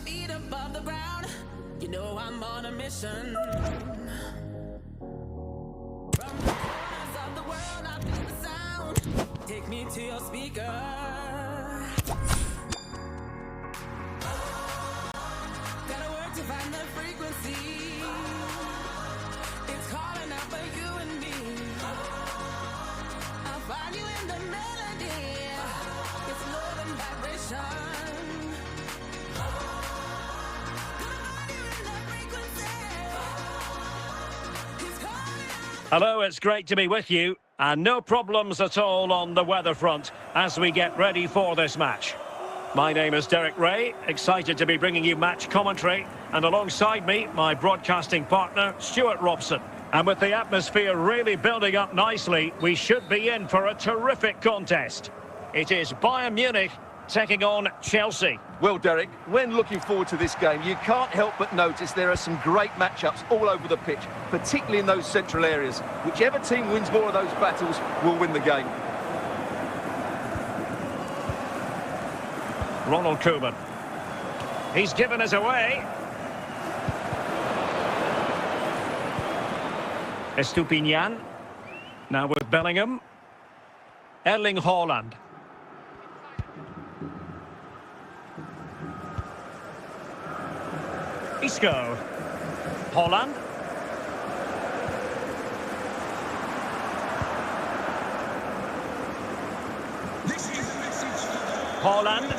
feet above the ground. You know I'm on a mission. From the corners of the world, I feel the sound. Take me to your speaker. Gotta work to find the frequency. It's calling out for you and me. I'll find you in the melody. It's love and vibration. Hello, it's great to be with you, and no problems at all on the weather front as we get ready for this match. My name is Derek Ray, excited to be bringing you match commentary, and alongside me, my broadcasting partner, Stuart Robson. And with the atmosphere really building up nicely, we should be in for a terrific contest. It is Bayern Munich taking on Chelsea. Well, Derek, when looking forward to this game, you can't help but notice there are some great matchups all over the pitch, particularly in those central areas. Whichever team wins more of those battles will win the game. Ronald Koeman. He's given us away. Estupinian. Now with Bellingham. Erling Haaland. Isco. Haaland. Haaland.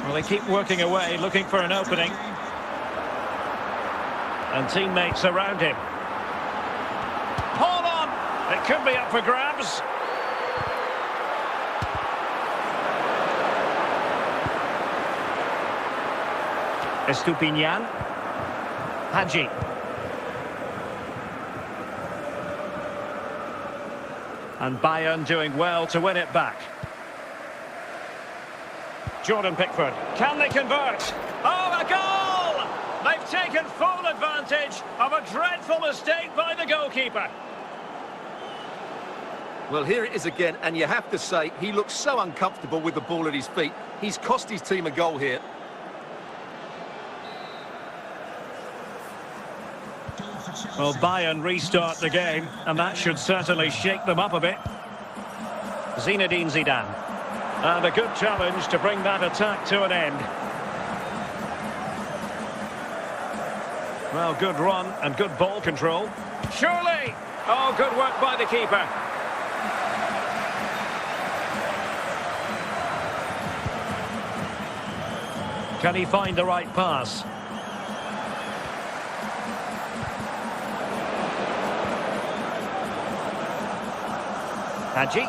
Well, they keep working away, looking for an opening. And teammates around him. Haaland! It could be up for grabs. Estupinian. Hadji. And Bayern doing well to win it back. Jordan Pickford. Can they convert? Oh, a goal! They've taken full advantage of a dreadful mistake by the goalkeeper. Well, here it is again, and you have to say, he looks so uncomfortable with the ball at his feet. He's cost his team a goal here. Well, Bayern restart the game, and that should certainly shake them up a bit. Zinedine Zidane. And a good challenge to bring that attack to an end. Well, good run and good ball control. Surely! Oh, good work by the keeper. Can he find the right pass? Hadji.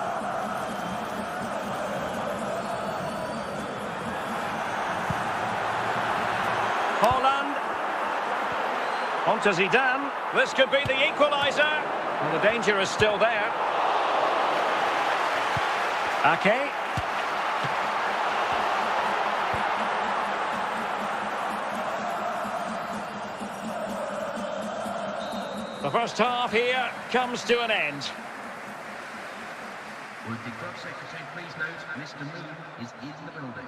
Haaland. On to Zidane. This could be the equaliser. Well, the danger is still there. Ake. The first half here comes to an end. Would the club secretary please note Mr. Moon is in the building.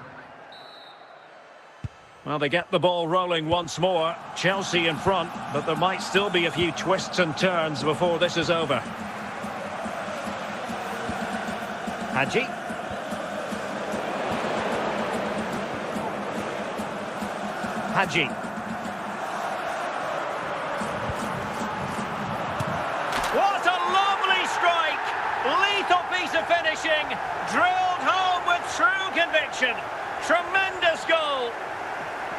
Well, they get the ball rolling once more. Chelsea in front, but there might still be a few twists and turns before this is over. Hadji. Hadji. What a lovely strike! Lethal piece of finishing, drilled home with true conviction. Tremendous goal.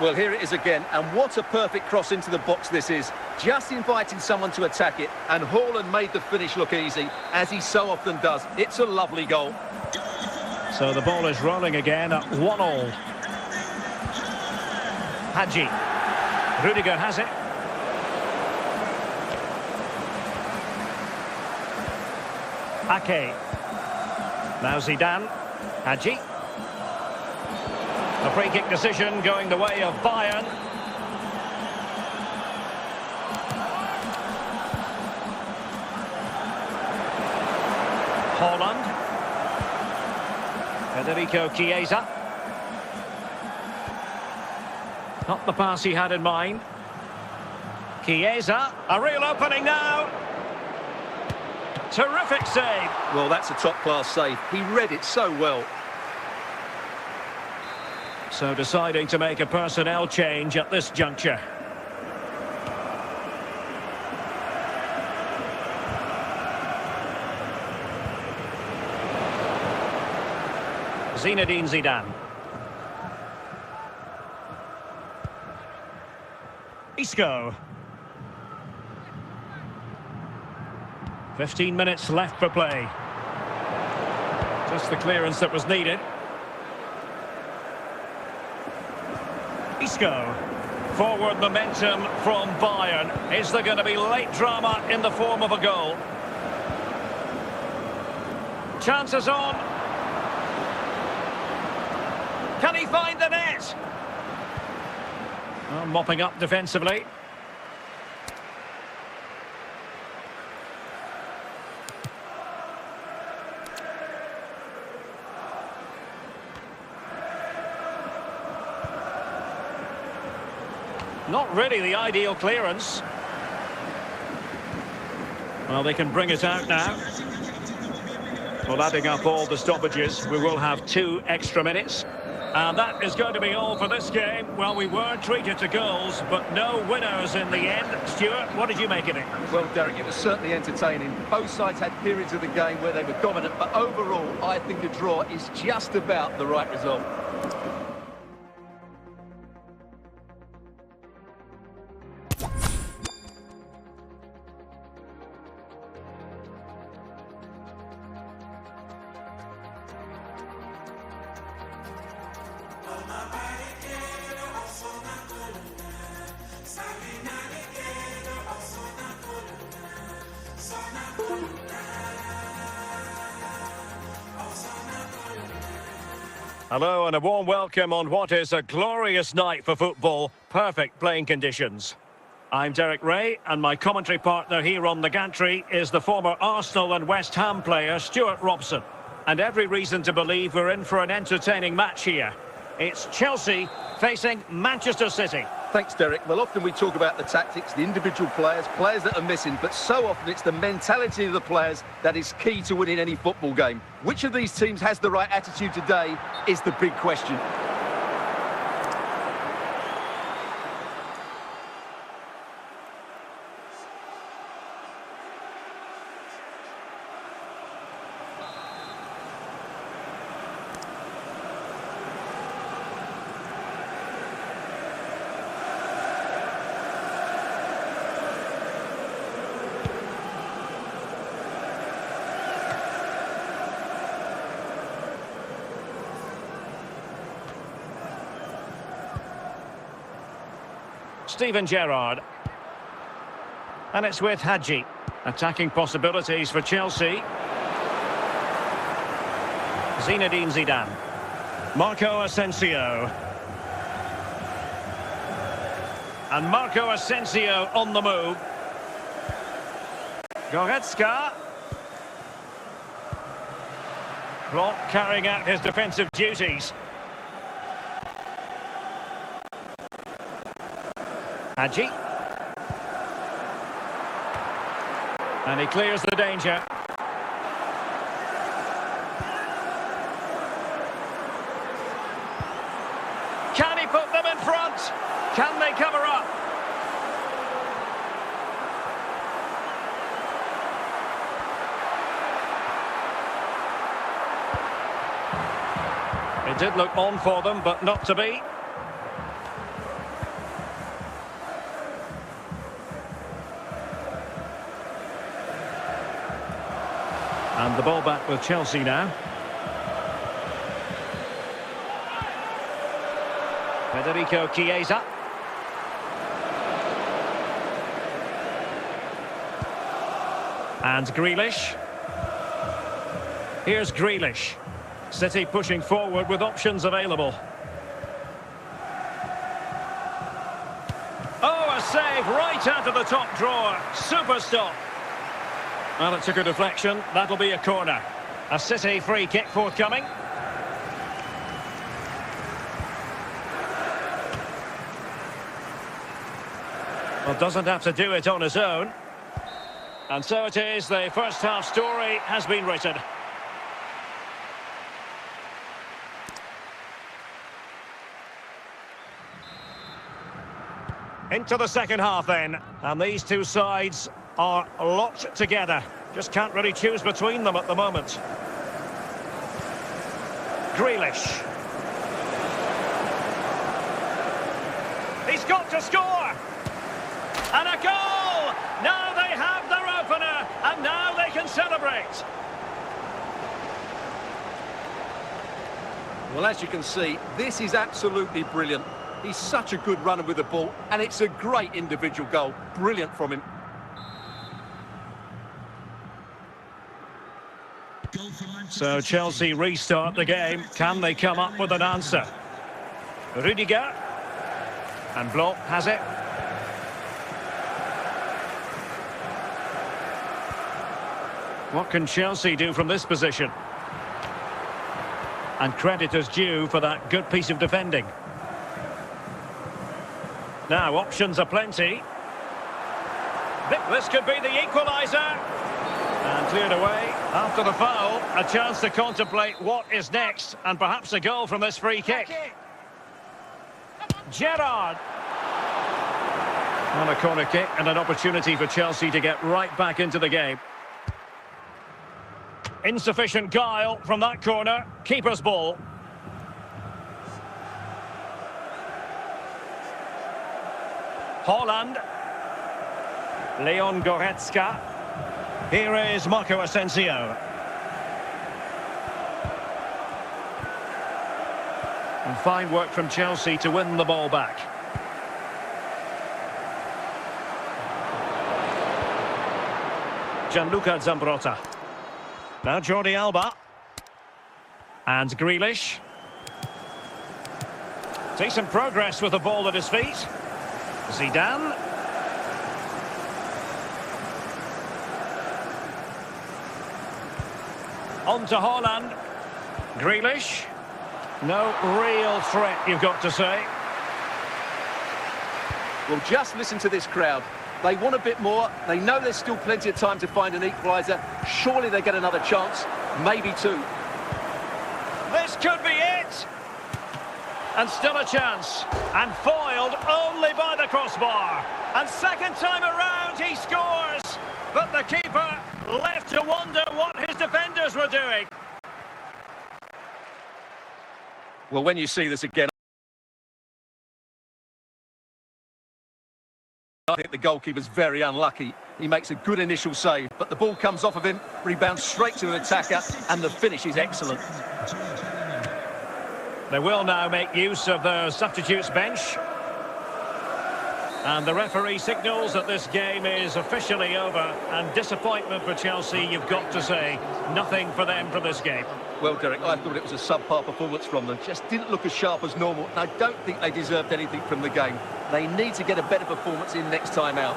Well, here it is again, and what a perfect cross into the box this is. Just inviting someone to attack it, and Haaland made the finish look easy, as he so often does. It's a lovely goal. So the ball is rolling again at 1-1. Hadji. Rudiger has it. Ake. Now Zidane. Hadji. A free kick decision going the way of Bayern. Haaland. Federico Chiesa. Not the pass he had in mind. Chiesa, a real opening now. Terrific save. Well, that's a top-class save. He read it so well. So deciding to make a personnel change at this juncture. Zinedine Zidane. Isco. 15 minutes left for play. Just the clearance that was needed. Isco. Forward momentum from Bayern. Is there going to be late drama in the form of a goal? Chances on. Can he find the net? Oh, mopping up defensively. Not really the ideal clearance. Well, they can bring it out now. Well, adding up all the stoppages, we will have 2 extra minutes. And that is going to be all for this game. Well, we were treated to goals, but no winners in the end. Stuart, what did you make of it? Well, Derek, it was certainly entertaining. Both sides had periods of the game where they were dominant, but overall, I think a draw is just about the right result. Hello and a warm welcome on what is a glorious night for football. Perfect playing conditions. I'm Derek Ray, and my commentary partner here on the gantry is the former Arsenal and West Ham player Stuart Robson. And every reason to believe we're in for an entertaining match here. It's Chelsea facing Manchester City. Thanks, Derek. Well, often we talk about the tactics, the individual players that are missing, but so often it's the mentality of the players that is key to winning any football game. Which of these teams has the right attitude today is the big question. Steven Gerrard. And it's with Hadji. Attacking possibilities for Chelsea. Zinedine Zidane. Marco Asensio. And Marco Asensio on the move. Goretzka. Klopp carrying out his defensive duties. Hadji. And he clears the danger. Can he put them in front? Can they cover up? It did look on for them, but not to be. And the ball back with Chelsea now. Federico Chiesa. And Grealish. Here's Grealish. City pushing forward with options available. Oh, a save right out of the top drawer. Super stop. Well, it took a deflection. That'll be a corner. A City free kick forthcoming. Well, doesn't have to do it on his own. And so it is, the first half story has been written. Into the second half then, and these two sides are locked together. Just can't really choose between them at the moment. Grealish. He's got to score! And a goal! Now they have their opener, and now they can celebrate. Well, as you can see, this is absolutely brilliant. He's such a good runner with the ball, and it's a great individual goal. Brilliant from him. So Chelsea restart the game. Can they come up with an answer? Rudiger. And Blanc has it. What can Chelsea do from this position? And credit is due for that good piece of defending. Now, options are plenty. This could be the equaliser. And cleared away. After the foul, a chance to contemplate what is next, and perhaps a goal from this free kick. Gerrard. On a corner kick, and an opportunity for Chelsea to get right back into the game. Insufficient guile from that corner. Keeper's ball. Haaland. Leon Goretzka. Here is Marco Asensio. And fine work from Chelsea to win the ball back. Gianluca Zambrotta. Now Jordi Alba. And Grealish. Decent progress with the ball at his feet. Zidane. On to Haaland. Grealish. No real threat, you've got to say. Well, just listen to this crowd. They want a bit more. They know there's still plenty of time to find an equaliser. Surely they get another chance. Maybe two. This could be it. And still a chance. And foiled only by the crossbar. And second time around, he scores. But the keeper left to wonder what his defenders were doing. Well, when you see this again, I think the goalkeeper's very unlucky. He makes a good initial save, but the ball comes off of him, rebounds straight to an attacker, and the finish is excellent. They will now make use of the substitutes bench. And the referee signals that this game is officially over. And disappointment for Chelsea, you've got to say. Nothing for them from this game. Well, Derek, I thought it was a subpar performance from them. Just didn't look as sharp as normal, and I don't think they deserved anything from the game. They need to get a better performance in next time out.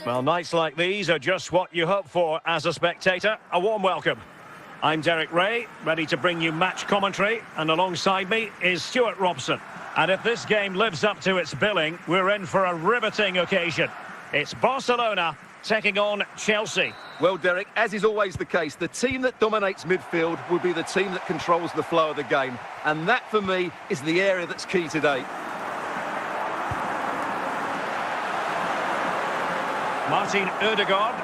Well, nights like these are just what you hope for as a spectator. A warm welcome. I'm Derek Ray, ready to bring you match commentary, and alongside me is Stuart Robson. And if this game lives up to its billing, we're in for a riveting occasion. It's Barcelona taking on Chelsea. Well, Derek, as is always the case, the team that dominates midfield will be the team that controls the flow of the game. And that, for me, is the area that's key today. Martin Ødegaard.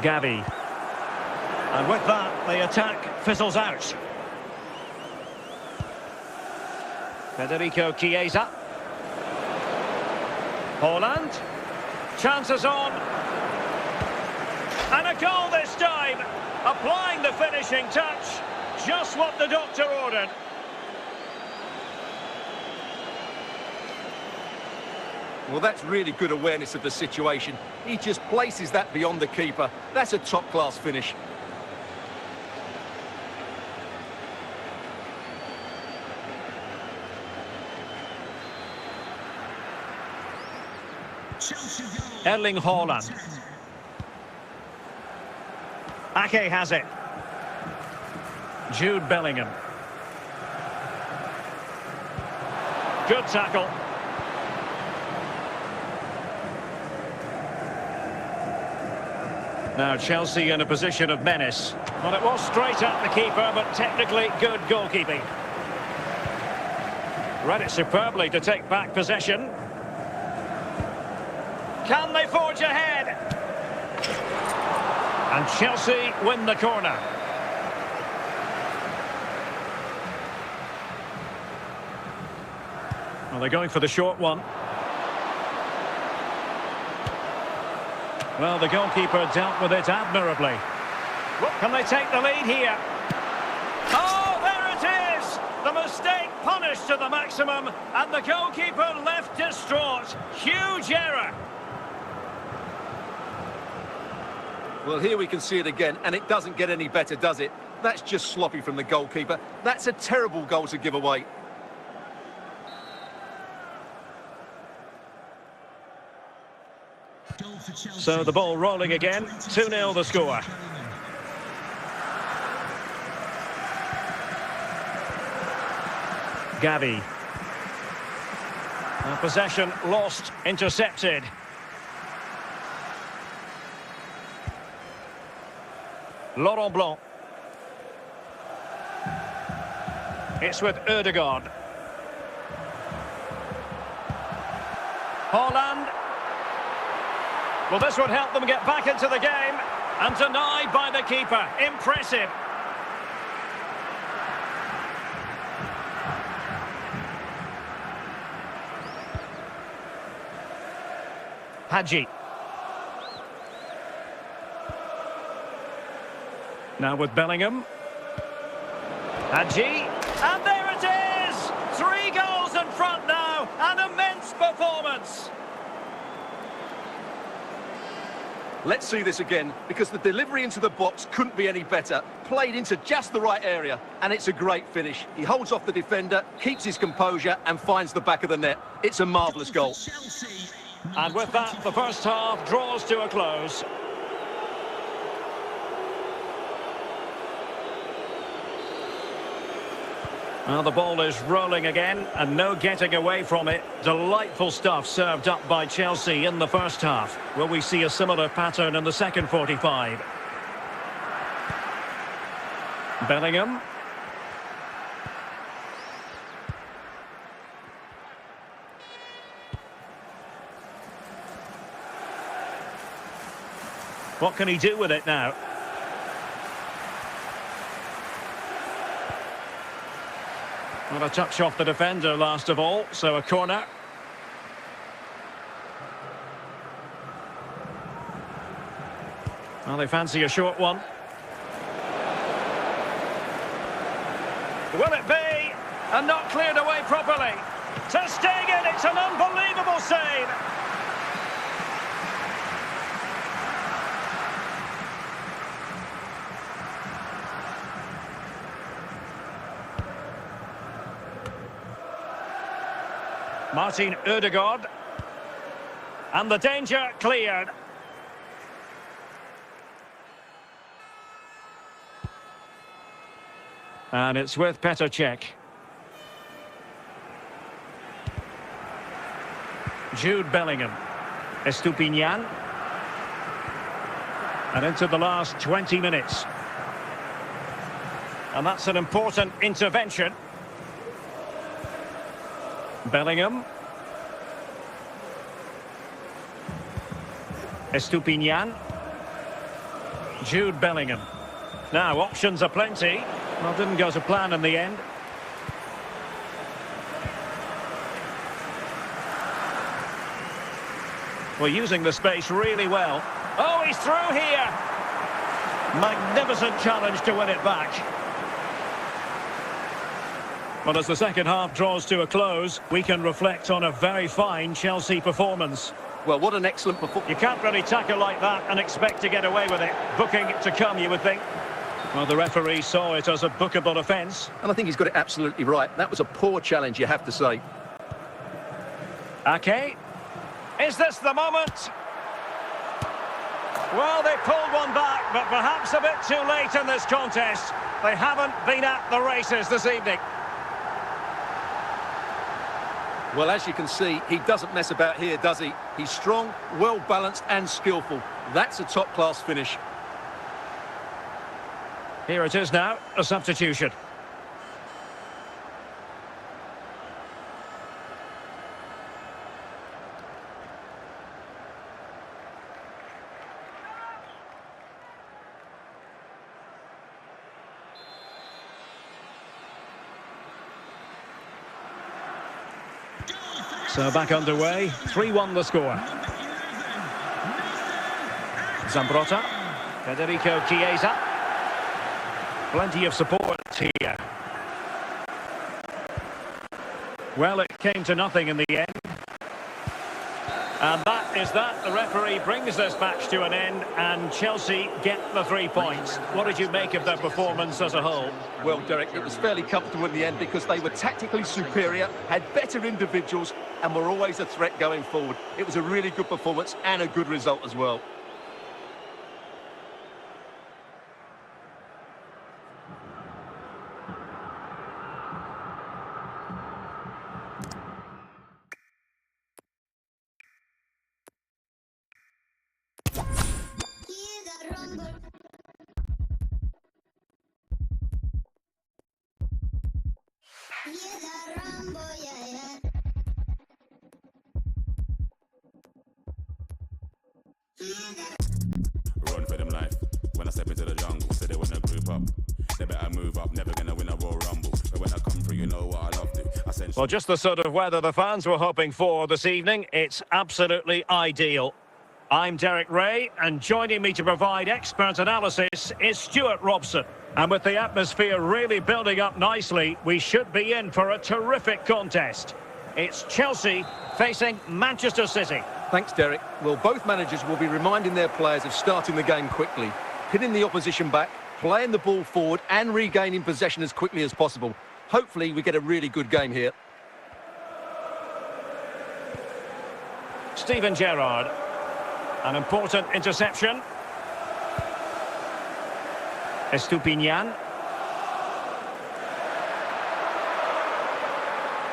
Gavi. And with that, the attack fizzles out. Federico Chiesa. Haaland. Chances on. And a goal this time. Applying the finishing touch. Just what the doctor ordered. Well, that's really good awareness of the situation. He just places that beyond the keeper. That's a top-class finish. Erling Haaland. Ake has it. Jude Bellingham. Good tackle. Now Chelsea in a position of menace. Well, it was straight at the keeper, but technically good goalkeeping. Read it superbly to take back possession. Can they forge ahead? And Chelsea win the corner. Well, they're going for the short one. Well, the goalkeeper dealt with it admirably. Can they take the lead here? Oh, there it is! The mistake punished to the maximum, and the goalkeeper left distraught. Huge error. Well, here we can see it again, and it doesn't get any better, does it? That's just sloppy from the goalkeeper. That's a terrible goal to give away. So the ball rolling again. 2-0 the score. Gavi. Possession lost, intercepted. Laurent Blanc. It's with Ødegaard. Haaland. Well, this would help them get back into the game. And denied by the keeper. Impressive. Hadji. Now with Bellingham. Hadji. And there it is! 3 goals in front now. An immense performance. Let's see this again, because the delivery into the box couldn't be any better. Played into just the right area, and it's a great finish. He holds off the defender, keeps his composure, and finds the back of the net. It's a marvellous goal. And with that, the first half draws to a close. Well, the ball is rolling again, and no getting away from it. Delightful stuff served up by Chelsea in the first half. Will we see a similar pattern in the second 45? Bellingham. What can he do with it now? Well, a touch off the defender last of all, so a corner. Well, they fancy a short one. Will it be? And not cleared away properly. Ter Stegen, it's an unbelievable save. Martin Ødegaard. And the danger cleared. And it's with Petr Cech. Jude Bellingham. Estupinian. And into the last 20 minutes. And that's an important intervention. Bellingham. Estupinian. Jude Bellingham. Now, options are plenty. Well, didn't go to plan in the end. Well, using the space really well. Oh, he's through here. Magnificent challenge to win it back. Well, as the second half draws to a close, we can reflect on a very fine Chelsea performance. Well, what an excellent performance. You can't really tackle like that and expect to get away with it. Booking to come, you would think. Well, the referee saw it as a bookable offence. And I think he's got it absolutely right. That was a poor challenge, you have to say. Ake. Is this the moment? Well, they pulled one back, but perhaps a bit too late in this contest. They haven't been at the races this evening. Well, as you can see, he doesn't mess about here, does he? He's strong, well-balanced and skillful. That's a top-class finish. Here it is now, a substitution. So back underway, 3-1 the score. Zambrotta, Federico Chiesa. Plenty of support here. Well, it came to nothing in the end. And that is that. The referee brings this match to an end and Chelsea get the 3 points. What did you make of their performance as a whole? Well, Derek, it was fairly comfortable in the end because they were tactically superior, had better individuals and were always a threat going forward. It was a really good performance and a good result as well. Run for them life. When I step into the jungle, say they wanna group up. They better move up, never gonna win a Royal Rumble. But when I come through, you know what I love to. Well, just the sort of weather the fans were hoping for this evening. It's absolutely ideal. I'm Derek Ray, and joining me to provide expert analysis is Stuart Robson. And with the atmosphere really building up nicely, we should be in for a terrific contest. It's Chelsea facing Manchester City. Thanks, Derek. Well, both managers will be reminding their players of starting the game quickly, pinning the opposition back, playing the ball forward and regaining possession as quickly as possible. Hopefully, we get a really good game here. Steven Gerrard. An important interception. Estupinian.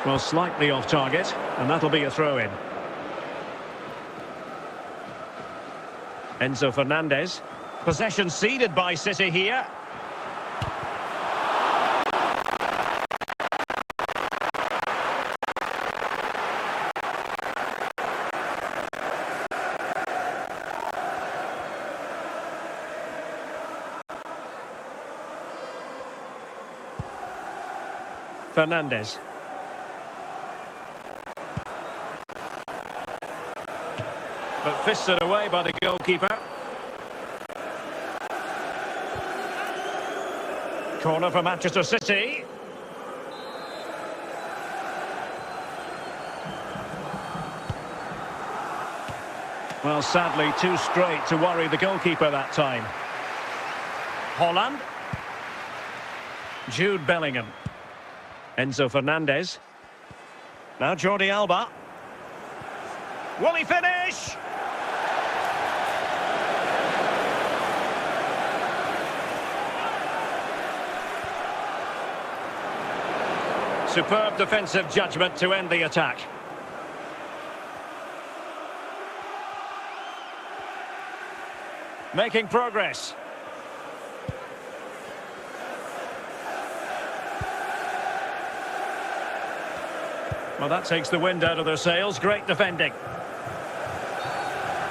Well, slightly off target, and that'll be a throw-in. Enzo Fernandez. Possession ceded by City here. Fernandez. But fisted away by the goalkeeper. Corner for Manchester City. Well, sadly, too straight to worry the goalkeeper that time. Holland. Jude Bellingham. Enzo Fernandez. Now Jordi Alba. Will he finish? Superb defensive judgment to end the attack. Making progress. Well, that takes the wind out of their sails. Great defending.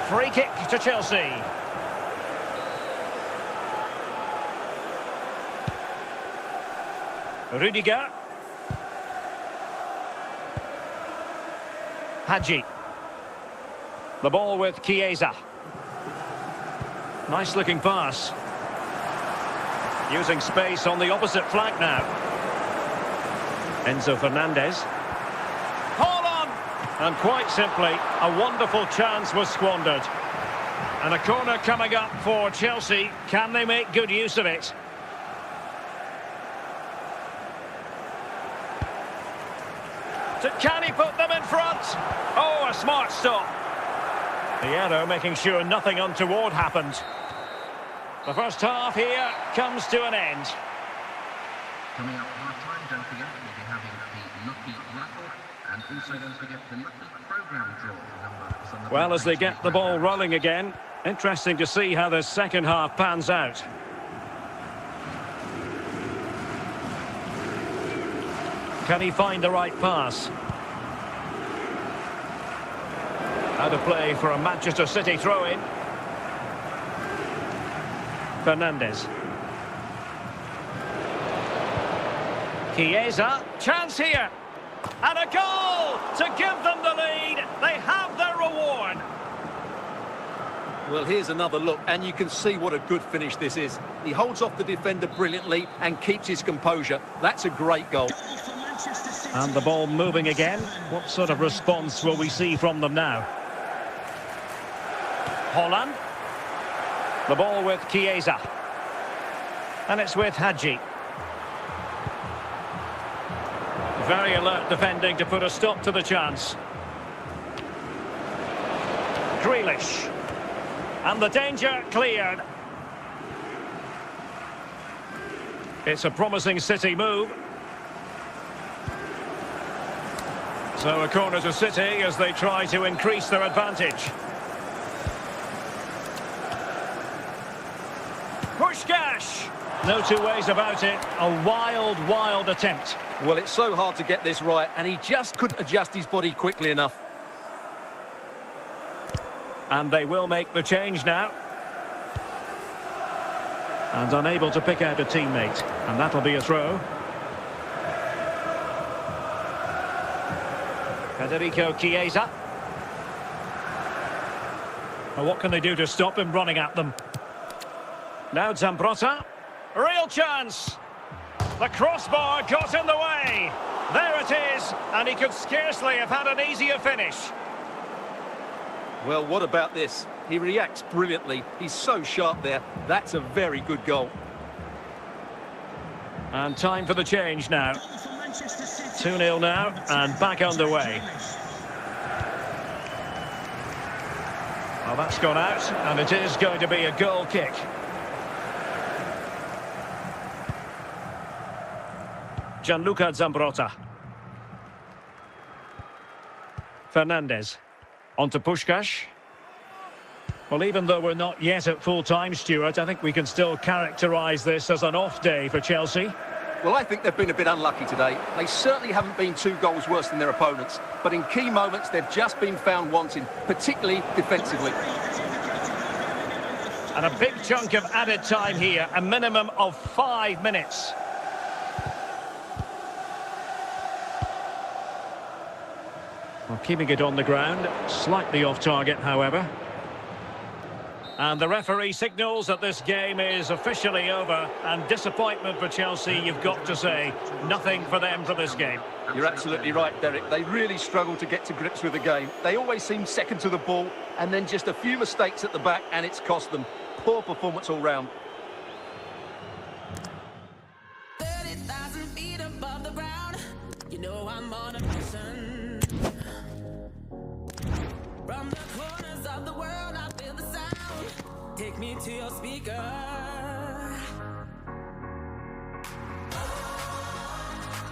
Free kick to Chelsea. Rudiger. Hadji. The ball with Chiesa. Nice looking pass. Using space on the opposite flank now. Enzo Fernandez. Holland! And quite simply, a wonderful chance was squandered. And a corner coming up for Chelsea. Can they make good use of it? Can he put them in front? Oh, a smart stop. The arrow making sure nothing untoward happened. The first half here comes to an end. Coming up half-time, don't forget we'll be having the Lucky Raffle, and also don't forget the Lucky Programme draw. Number is on the Well, as they page get the right ball now. rolling again, interesting to see how the second half pans out. Can he find the right pass? Out of play for a Manchester City throw-in. Fernandez. Chiesa, chance here. And a goal to give them the lead. They have their reward. Well, here's another look, and you can see what a good finish this is. He holds off the defender brilliantly and keeps his composure. That's a great goal. And the ball moving again. What sort of response will we see from them now? Holland. The ball with Chiesa. And it's with Hadji. Very alert defending to put a stop to the chance. Grealish. And the danger cleared. It's a promising City move. So a corner to City as they try to increase their advantage. Puskás! No two ways about it. A wild, wild attempt. Well, it's so hard to get this right, and he just couldn't adjust his body quickly enough. And they will make the change now. And unable to pick out a teammate. And that'll be a throw. Federico Chiesa. Well, what can they do to stop him running at them? Now Zambrotta. Real chance. The crossbar got in the way. There it is. And he could scarcely have had an easier finish. Well, what about this? He reacts brilliantly. He's so sharp there. That's a very good goal. And time for the change now. 2-0 now and back underway. Well, that's gone out and it is going to be a goal kick. Gianluca Zambrotta. Fernandez. On to Puskás. Well, even though we're not yet at full time, Stuart, I think we can still characterise this as an off day for Chelsea. Well, I think they've been a bit unlucky today. They certainly haven't been 2 goals worse than their opponents, but in key moments they've just been found wanting, particularly defensively. And a big chunk of added time here, a minimum of 5 minutes. Well, keeping it on the ground, slightly off target, however. And the referee signals that this game is officially over, and disappointment for Chelsea, you've got to say. Nothing for them for this game. You're absolutely right, Derek. They really struggle to get to grips with the game. They always seem second to the ball, and then just a few mistakes at the back, and it's cost them. Poor performance all round. 30,000 feet above the ground. You know I'm on a mission. From the corners of the world, I feel the sound. Take me to your speaker.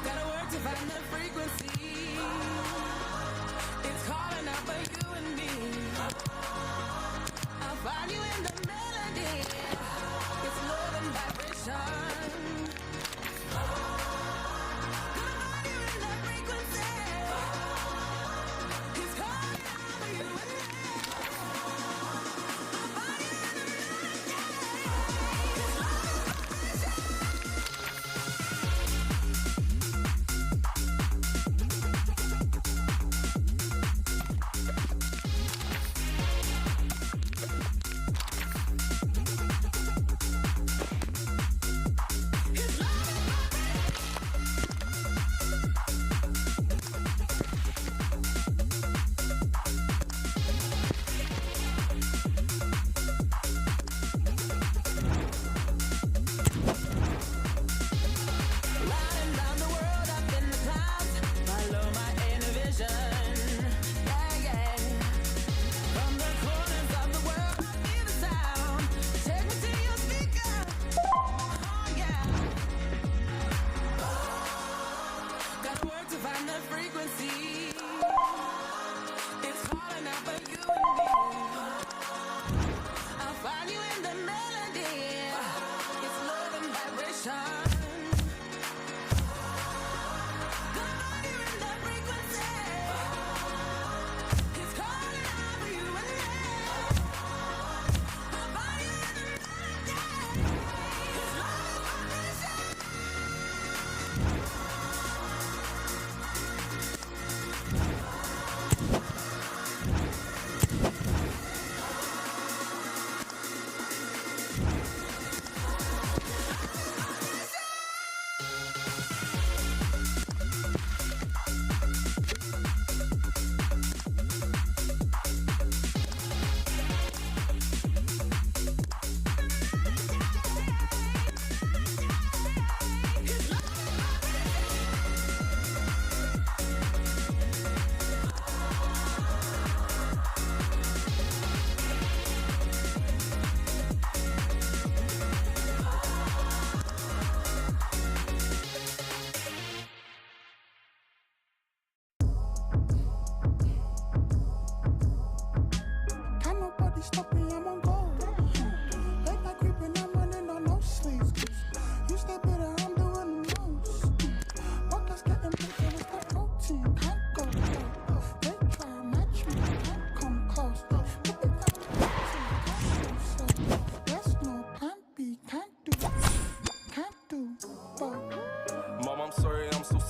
Gotta work to find the frequency. It's calling out for you and me. I'll find you in the melody. It's love and vibration. Gonna find you in the frequency. It's calling out for you and me.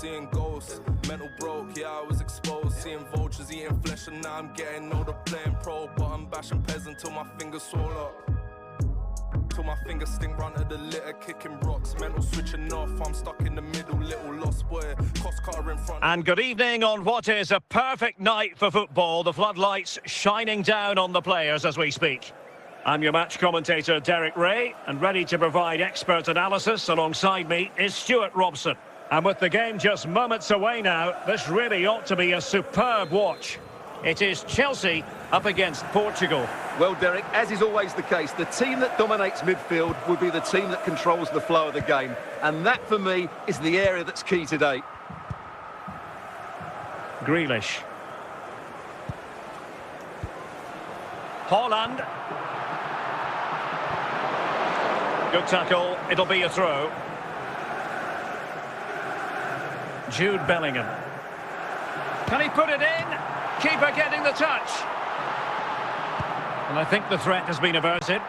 seeing ghosts. Mental broke, yeah, I was exposed. Seeing vultures eating flesh, and now I'm getting older, playing pro. But I'm bashing peasant till my fingers swell up. Till my fingers sting, run to the litter, kicking rocks. Mental switching off, I'm stuck in the middle, little lost boy. Cost car in front. And good evening on what is a perfect night for football. The floodlights shining down on the players as we speak. I'm your match commentator, Derek Ray, and ready to provide expert analysis alongside me is Stuart Robson. And with the game just moments away now, this really ought to be a superb watch. It is Chelsea up against Portugal. Well, Derek, as is always the case, the team that dominates midfield will be the team that controls the flow of the game. And that, for me, is the area that's key today. Grealish. Haaland. Good tackle, it'll be a throw. Jude Bellingham. Can he put it in? Keeper getting the touch. And I think the threat has been averted.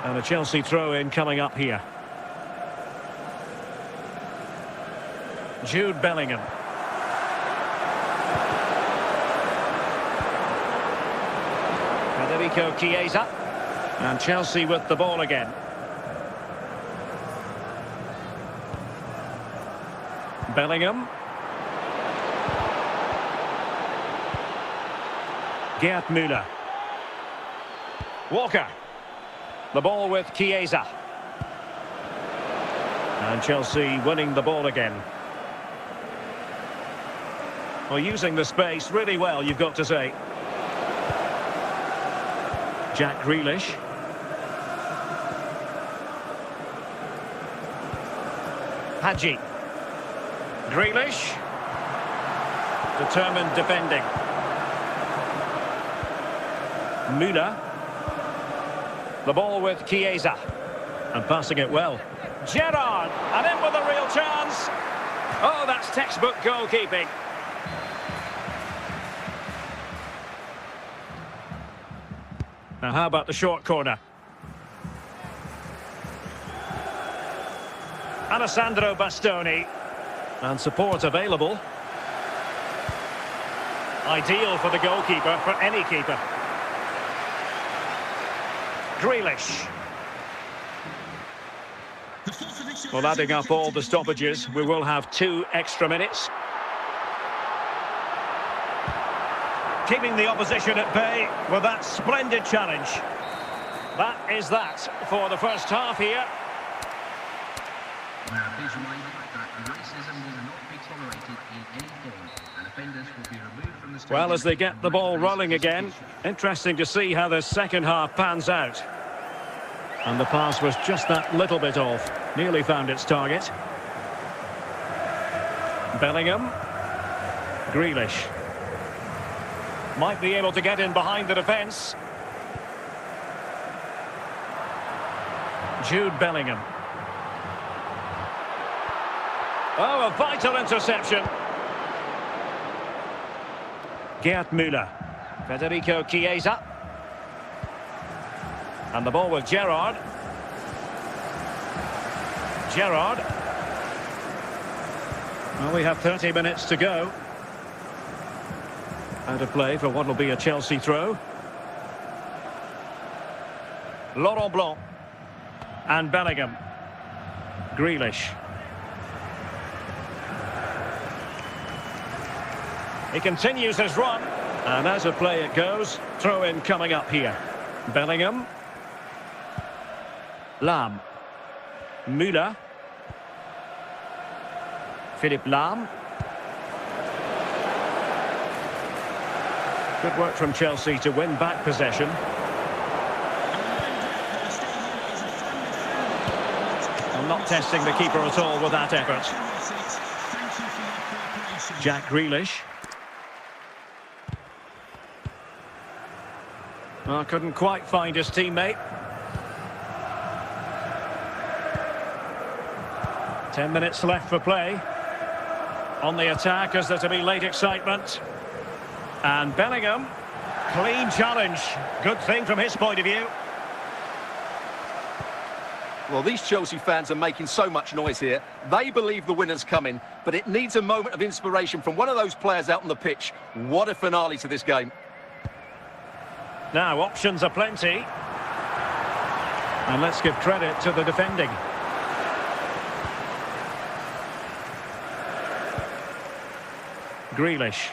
And a Chelsea throw-in coming up here. Jude Bellingham. Federico Chiesa. And Chelsea with the ball again. Bellingham. Gerd Müller. Walker. The ball with Chiesa. And Chelsea winning the ball again. Well, using the space really well, you've got to say. Jack Grealish. Hadji. Grealish. Determined defending. Müller. The ball with Chiesa. And passing it well. Gerrard. And in with a real chance. Oh, that's textbook goalkeeping. Now, how about the short corner? Alessandro Bastoni. And support available. Ideal for the goalkeeper, for any keeper. Grealish. Well, adding up all the stoppages, we will have 2 extra minutes. Keeping the opposition at bay with that splendid challenge. That is that for the first half here. Now, please remind that racism will not be tolerated in any form, and offenders will be removed from the stadium. Well, as they get the ball rolling again, interesting to see how the second half pans out. And the pass was just that little bit off. Nearly found its target. Bellingham. Grealish. Might be able to get in behind the defence. Jude Bellingham. Oh, a vital interception. Gerd Müller. Federico Chiesa. And the ball with Gerrard. Gerrard. Well, we have 30 minutes to go. Out of play for what will be a Chelsea throw. Laurent Blanc. And Bellingham. Grealish. He continues his run. And as a play it goes. Throw in coming up here. Bellingham. Lahm. Müller. Philipp Lahm. Good work from Chelsea to win back possession. I'm not testing the keeper at all with that effort. Jack Grealish. Oh, couldn't quite find his teammate. 10 minutes left for play. On the attack as there to be late excitement. And Bellingham, clean challenge. Good thing from his point of view. Well, these Chelsea fans are making so much noise here. They believe the winner's coming, but it needs a moment of inspiration from one of those players out on the pitch. What a finale to this game. Now, options are plenty. And let's give credit to the defending. Grealish.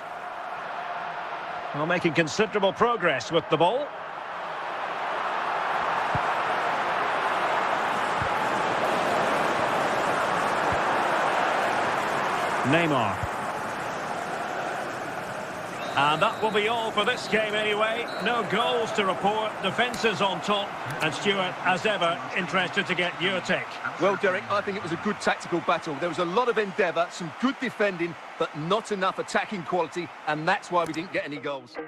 Well, making considerable progress with the ball. Neymar. And that will be all for this game anyway. No goals to report, defences on top. And Stuart, as ever, interested to get your take. Well, Derek, I think it was a good tactical battle. There was a lot of endeavour, some good defending, but not enough attacking quality, and that's why we didn't get any goals. The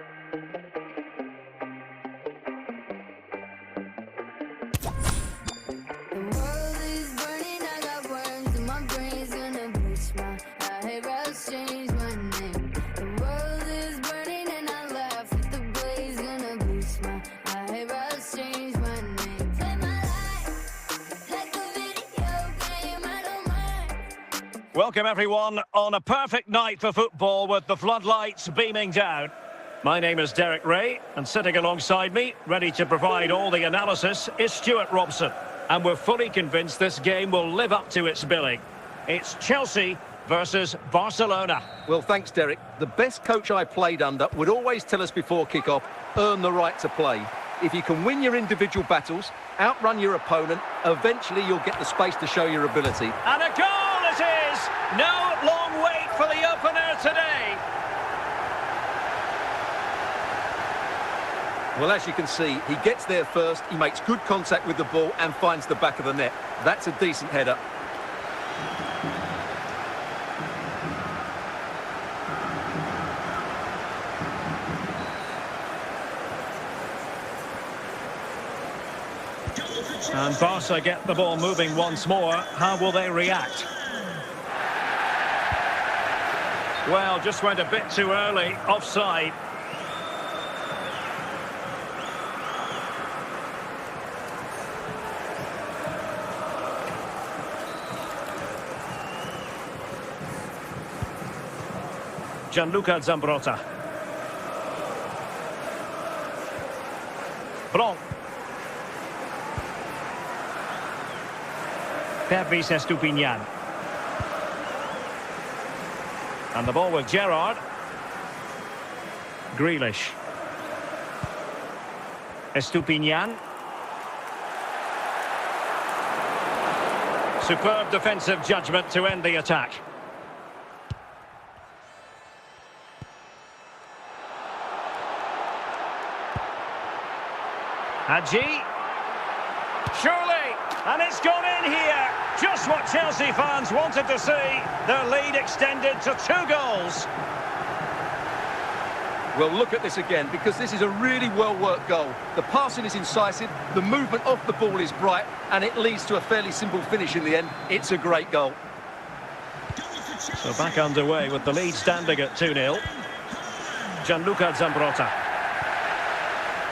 world is burning, I got worms in my brain's gonna bleach my eyebrows, change my name. The world is burning and I laugh at the blaze, gonna bleach my eyebrows, change my name. Play my life like a video game, I don't mind. Welcome everyone on a perfect night for football with the floodlights beaming down. My name is Derek Ray, and sitting alongside me, ready to provide all the analysis, is Stuart Robson. And we're fully convinced this game will live up to its billing. It's Chelsea versus Barcelona. Well, thanks, Derek. The best coach I played under would always tell us before kick-off, earn the right to play. If you can win your individual battles, outrun your opponent, eventually you'll get the space to show your ability. And a goal it is! No long wait for the opener today. Well, as you can see, he gets there first, he makes good contact with the ball and finds the back of the net. That's a decent header. And Barca get the ball moving once more. How will they react? Well, just went a bit too early, offside. Gianluca Zambrotta. Blanc. Pervis Estupinian. And the ball with Gerrard. Grealish. Estupinian. Superb defensive judgment to end the attack. Hadji. Surely, and it's gone in here. Just what Chelsea fans wanted to see. Their lead extended to 2 goals. Well, look at this again, because this is a really well-worked goal. The passing is incisive, the movement off the ball is bright, and it leads to a fairly simple finish in the end. It's a great goal. So back underway with the lead standing at 2-0. Gianluca Zambrotta.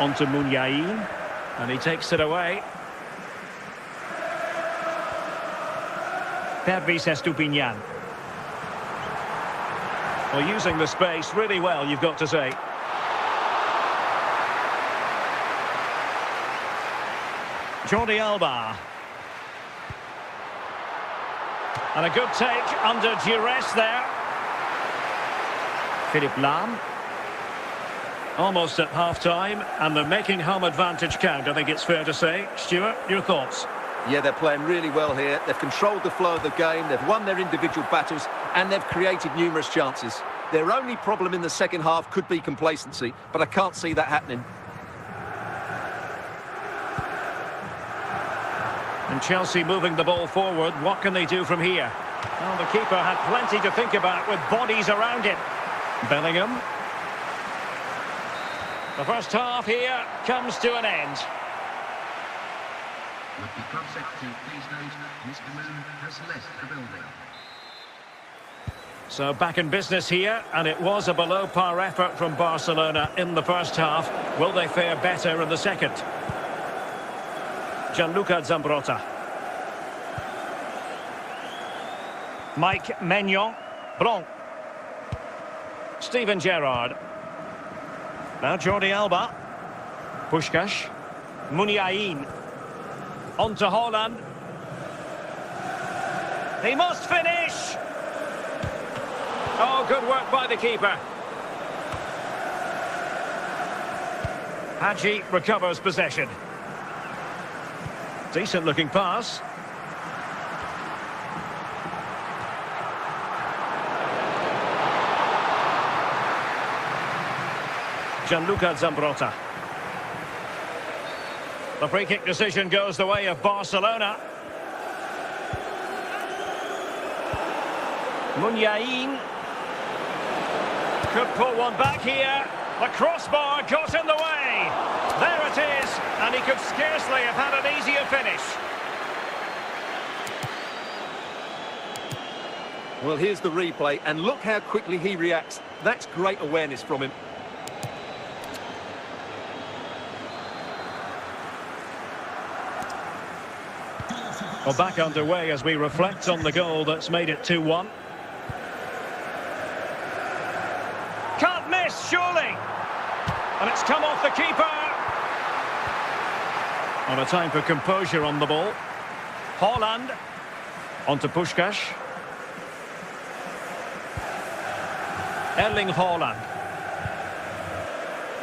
On to Munyain. And he takes it away. Pervis Estupinian. Well, using the space really well, you've got to say. Jordi Alba. And a good take under duress there. Philipp Lahm. Almost at half-time, and they're making home advantage count, I think it's fair to say. Stuart, your thoughts? Yeah, they're playing really well here. They've controlled the flow of the game, they've won their individual battles, and they've created numerous chances. Their only problem in the second half could be complacency, but I can't see that happening. And Chelsea moving the ball forward. What can they do from here? Well, the keeper had plenty to think about with bodies around him. Bellingham. The first half here comes to an end. Rugby Club Secretary, please note, Mr. Moon has left the building. So back in business here, and it was a below-par effort from Barcelona in the first half. Will they fare better in the second? Gianluca Zambrotta. Mike Maignan. Blanc. Steven Gerrard. Now Jordi Alba. Puskás. Muniain. On to Haaland. He must finish! Oh, good work by the keeper. Hadji recovers possession. Decent looking pass. Gianluca Zambrotta. The free kick decision goes the way of Barcelona. Muniain could pull one back here. The crossbar got in the way. There it is, and he could scarcely have had an easier finish. Well, here's the replay, and look how quickly he reacts. That's great awareness from him. Well, back underway as we reflect on the goal that's made it 2-1. Can't miss, surely. And it's come off the keeper. And a time for composure on the ball. Haaland. On to Puskás. Erling Haaland.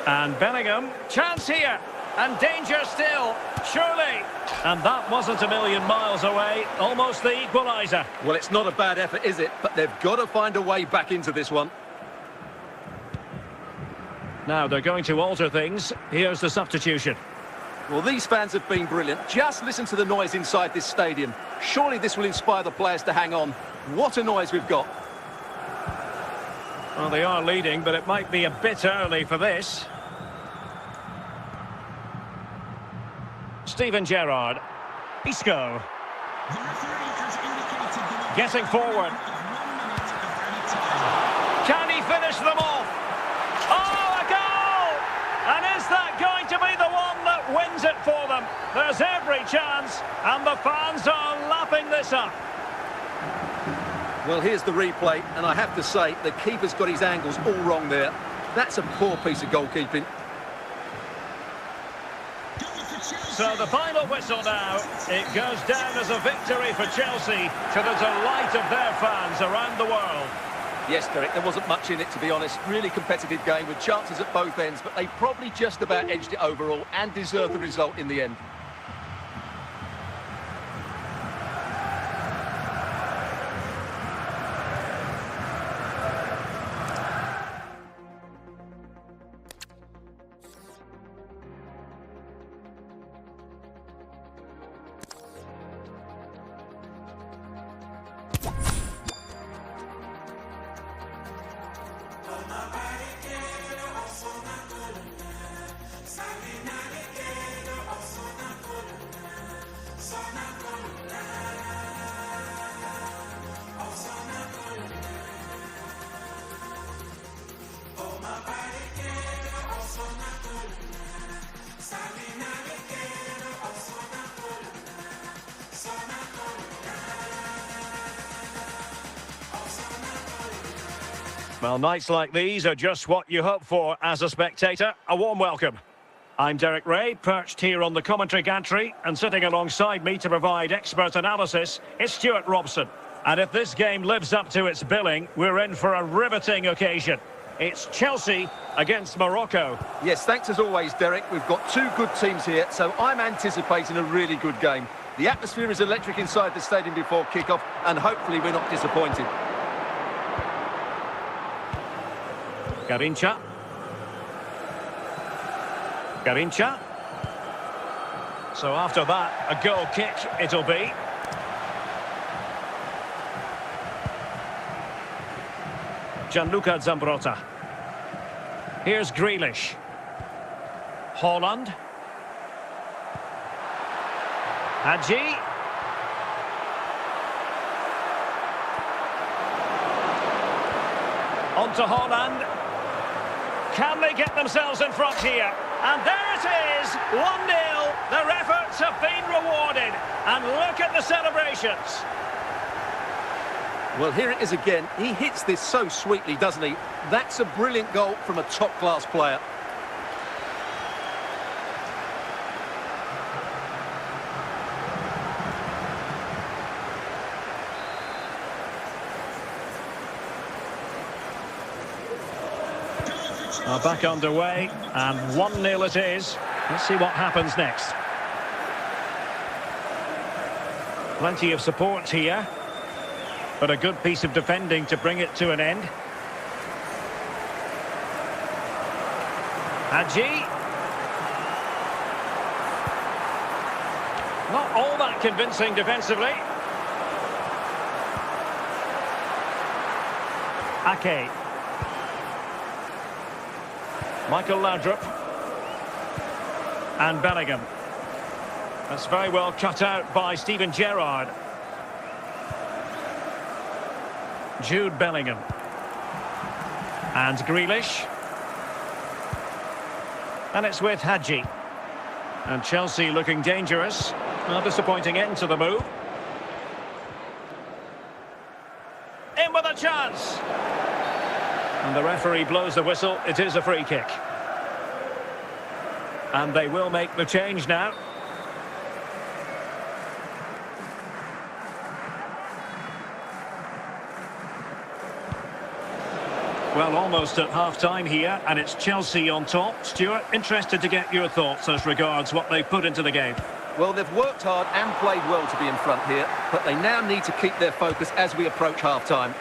And Bellingham. Chance here. And danger still. Surely. And that wasn't a million miles away. Almost the equaliser. Well, it's not a bad effort, is it? But they've got to find a way back into this one. Now they're going to alter things. Here's the substitution. Well, these fans have been brilliant. Just listen to the noise inside this stadium. Surely this will inspire the players to hang on. What a noise we've got. Well, they are leading, but it might be a bit early for this. Steven Gerrard. Isco. Getting forward. Can he finish them off? Oh, a goal! And is that going to be the one that wins it for them? There's every chance, and the fans are lapping this up. Well, here's the replay, and I have to say, the keeper's got his angles all wrong there. That's a poor piece of goalkeeping. So the final whistle now. It goes down as a victory for Chelsea to the delight of their fans around the world. Yes, Derek, there wasn't much in it, to be honest. Really competitive game with chances at both ends, but they probably just about edged it overall and deserved the result in the end. Well, nights like these are just what you hope for as a spectator. A warm welcome. I'm Derek Ray, perched here on the commentary gantry, and sitting alongside me to provide expert analysis is Stuart Robson. And if this game lives up to its billing, we're in for a riveting occasion. It's Chelsea against Morocco. Yes, thanks as always, Derek. We've got two good teams here, so I'm anticipating a really good game. The atmosphere is electric inside the stadium before kick-off, and hopefully we're not disappointed. Garrincha. Garrincha. So after that, a goal kick it'll be. Gianluca Zambrotta. Here's Grealish. Haaland. Hadji. On to Haaland. Can they get themselves in front here? And there it is, 1-0. Their efforts have been rewarded. And look at the celebrations. Well, here it is again. He hits this so sweetly, doesn't he? That's a brilliant goal from a top-class player. Back underway, and 1-0 it is. Let's see what happens next. Plenty of support here, but a good piece of defending to bring it to an end. Hadji. Not all that convincing defensively. Ake. Michael Laudrup. And Bellingham. That's very well cut out by Steven Gerrard. Jude Bellingham. And Grealish. And it's with Hadji. And Chelsea looking dangerous. A disappointing end to the move. In with a chance. And the referee blows the whistle. It is a free kick. And they will make the change now. Well, almost at half-time here, and it's Chelsea on top. Stuart, interested to get your thoughts as regards what they put into the game. Well, they've worked hard and played well to be in front here, but they now need to keep their focus as we approach half-time.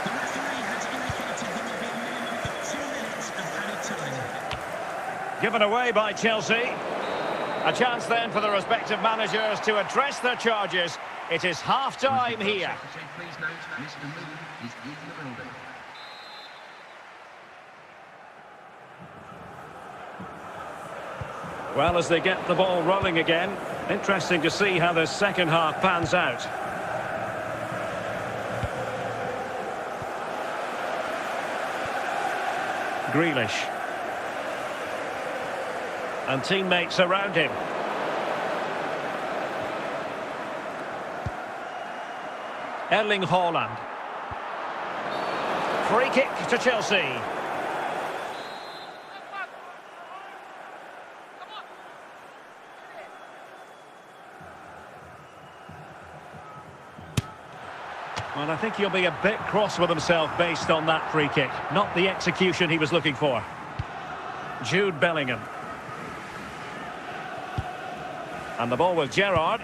The referee has indicated there will be a minimum of 2 minutes of added time. Given away by Chelsea. A chance then for the respective managers to address their charges. It is half-time here. Please note, Mr. Moon is in the building. Well, as they get the ball rolling again, interesting to see how the second half pans out. Grealish. And teammates around him. Erling Haaland. Free kick to Chelsea. Well, I think he'll be a bit cross with himself based on that free kick. Not the execution he was looking for. Jude Bellingham. And the ball with Gerrard.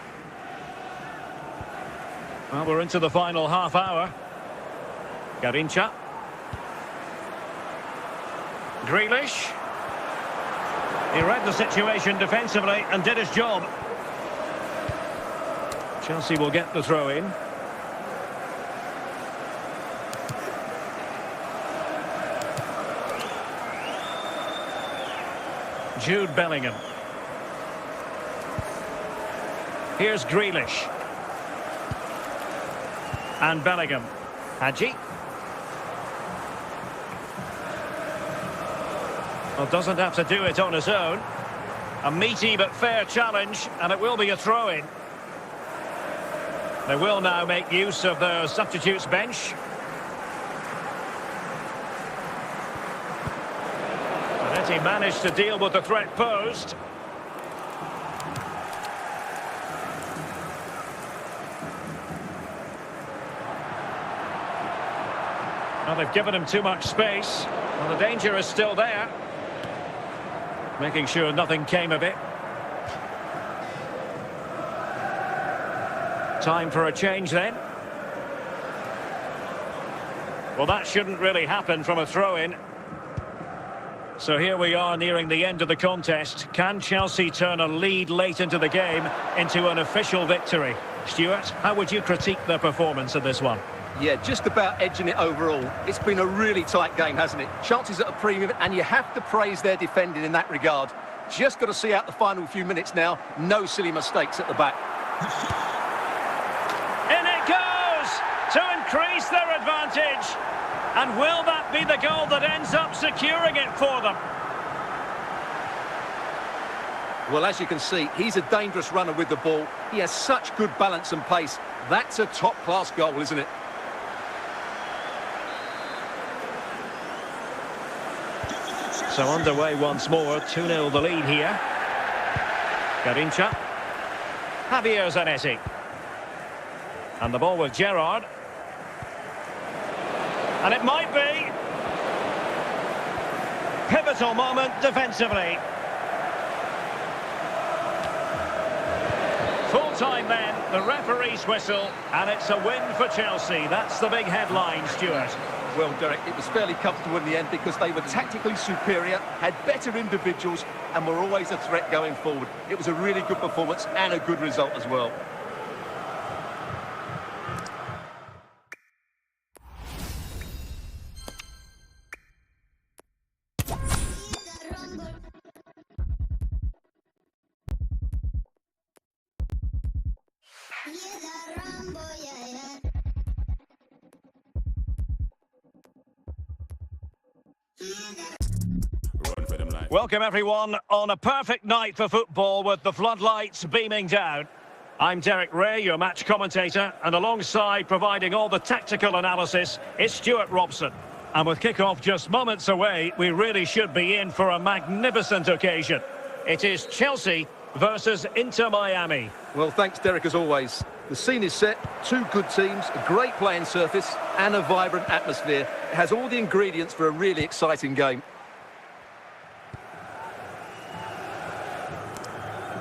Well, we're into the final half hour. Garincha. Grealish. He read the situation defensively and did his job. Chelsea will get the throw in. Jude Bellingham. Here's Grealish. And Bellingham. Hadji. Well, doesn't have to do it on his own. A meaty but fair challenge, and it will be a throw-in. They will now make use of their substitutes bench. And he managed to deal with the threat posed. Well, they've given him too much space. Well, the danger is still there. Making sure nothing came of it. Time for a change then. Well, that shouldn't really happen from a throw-in. So here we are nearing the end of the contest. Can Chelsea turn a lead late into the game into an official victory? Stuart, how would you critique their performance in this one? Yeah, just about edging it overall. It's been a really tight game, hasn't it? Chances at a premium, and you have to praise their defending in that regard. Just got to see out the final few minutes now. No silly mistakes at the back. In it goes to increase their advantage. And will that be the goal that ends up securing it for them? Well, as you can see, he's a dangerous runner with the ball. He has such good balance and pace. That's a top-class goal, isn't it? So underway once more, 2-0 the lead here. Garincha. Javier Zanetti. And the ball with Gerrard. And it might be. Pivotal moment defensively. Full time then, the referee's whistle, and it's a win for Chelsea. That's the big headline, Stuart. Well, Derek, it was fairly comfortable in the end because they were tactically superior, had better individuals, and were always a threat going forward. It was a really good performance and a good result as well. Run for them life. Welcome everyone on a perfect night for football with the floodlights beaming down. I'm Derek Ray, your match commentator, and alongside providing all the tactical analysis is Stuart Robson. And with kick-off just moments away, we really should be in for a magnificent occasion. It is Chelsea versus Inter Miami. Well, thanks, Derek, as always. The scene is set, two good teams, a great playing surface, and a vibrant atmosphere. It has all the ingredients for a really exciting game.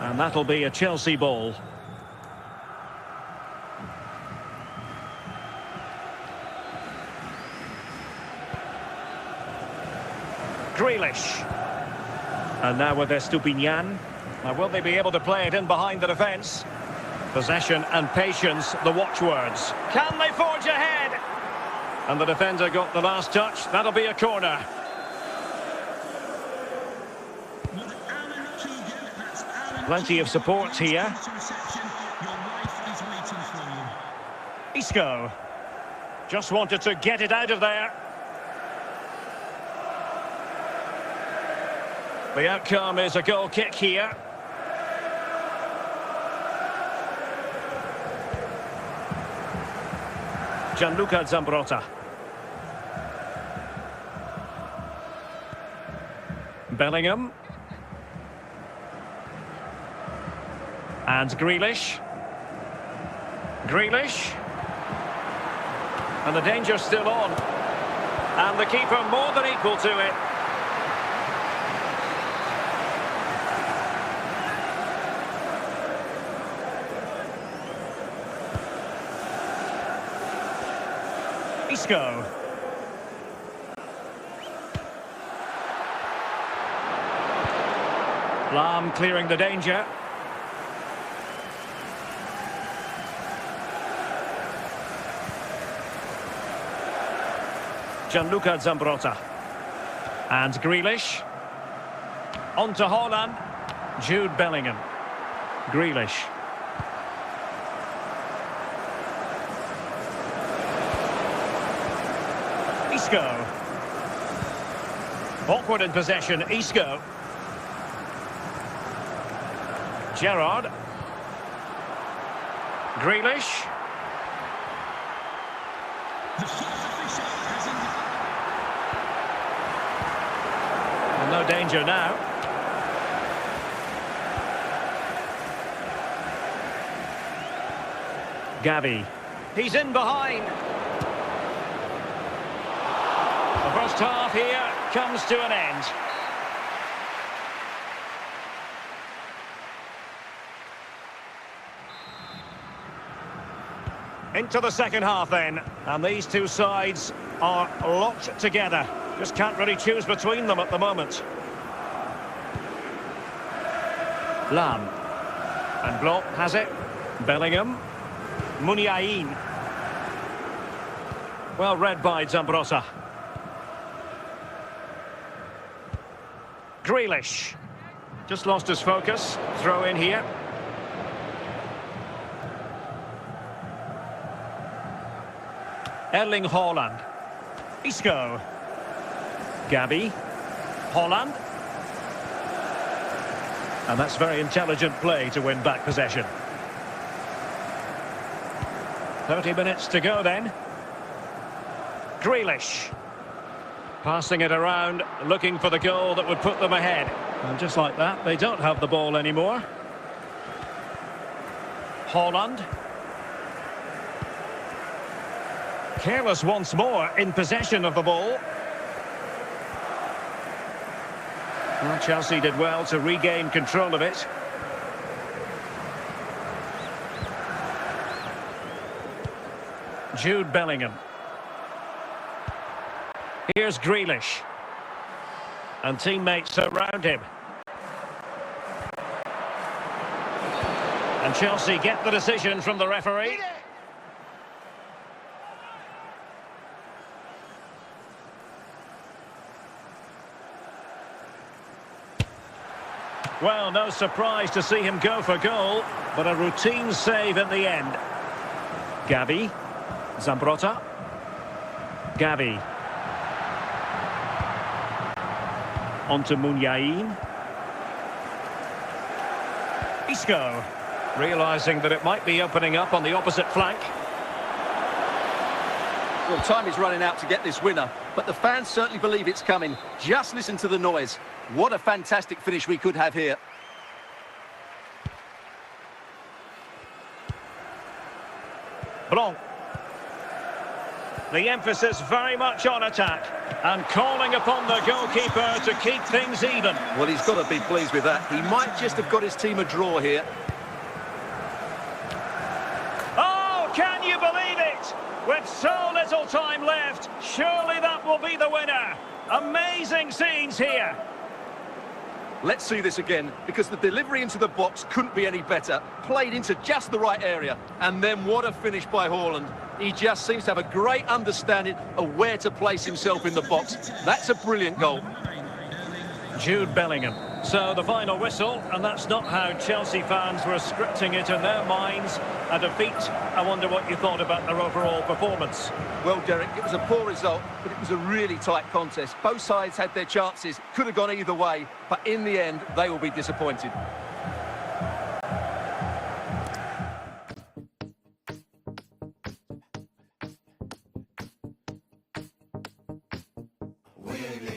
And that'll be a Chelsea ball. Grealish. And now with Estupinian. Now will they be able to play it in behind the defence? Possession and patience, the watchwords. Can they forge ahead? And the defender got the last touch. That'll be a corner. Plenty of support here. Isco. Just wanted to get it out of there. The outcome is a goal kick here. Gianluca Zambrotta. Bellingham. And Grealish. Grealish. And the danger's still on. And the keeper more than equal to it. Isco. Lam clearing the danger. Gianluca Zambrotta. And Grealish. On to Haaland. Jude Bellingham. Grealish. Isco. Awkward in possession, Isco. Gerrard. Grealish. And no danger now. Gavi. He's in behind. The first half here comes to an end. Into the second half then, and these two sides are locked together. Just can't really choose between them at the moment. Lam. And Blanc has it. Bellingham. Muniain. Well read by Zambrotta. Grealish. Just lost his focus. Throw in here. Erling Haaland. Isco. Gavi. Haaland. And that's very intelligent play to win back possession. 30 minutes to go then. Grealish. Passing it around, looking for the goal that would put them ahead. And just like that, they don't have the ball anymore. Haaland. Careless once more in possession of the ball. Well, Chelsea did well to regain control of it. Jude Bellingham. Here's Grealish. And teammates surround him. And Chelsea get the decision from the referee. Well, no surprise to see him go for goal, but a routine save in the end. Gavi. Zambrotta. Gavi. Onto Munyain. Isco. Realising that it might be opening up on the opposite flank. Well, time is running out to get this winner, but the fans certainly believe it's coming. Just listen to the noise. What a fantastic finish we could have here. Blanc. The emphasis very much on attack and calling upon the goalkeeper to keep things even. Well, he's got to be pleased with that. He might just have got his team a draw here. Oh, can you believe it? With so little time left, surely that will be the winner. Amazing scenes here. Let's see this again, because the delivery into the box couldn't be any better. Played into just the right area. And then what a finish by Haaland. He just seems to have a great understanding of where to place himself in the box. That's a brilliant goal. Jude Bellingham. So the final whistle, and that's not how Chelsea fans were scripting it in their minds. A defeat. I wonder what you thought about their overall performance. Well, Derek, it was a poor result, but it was a really tight contest. Both sides had their chances, could have gone either way, but in the end, they will be disappointed. We're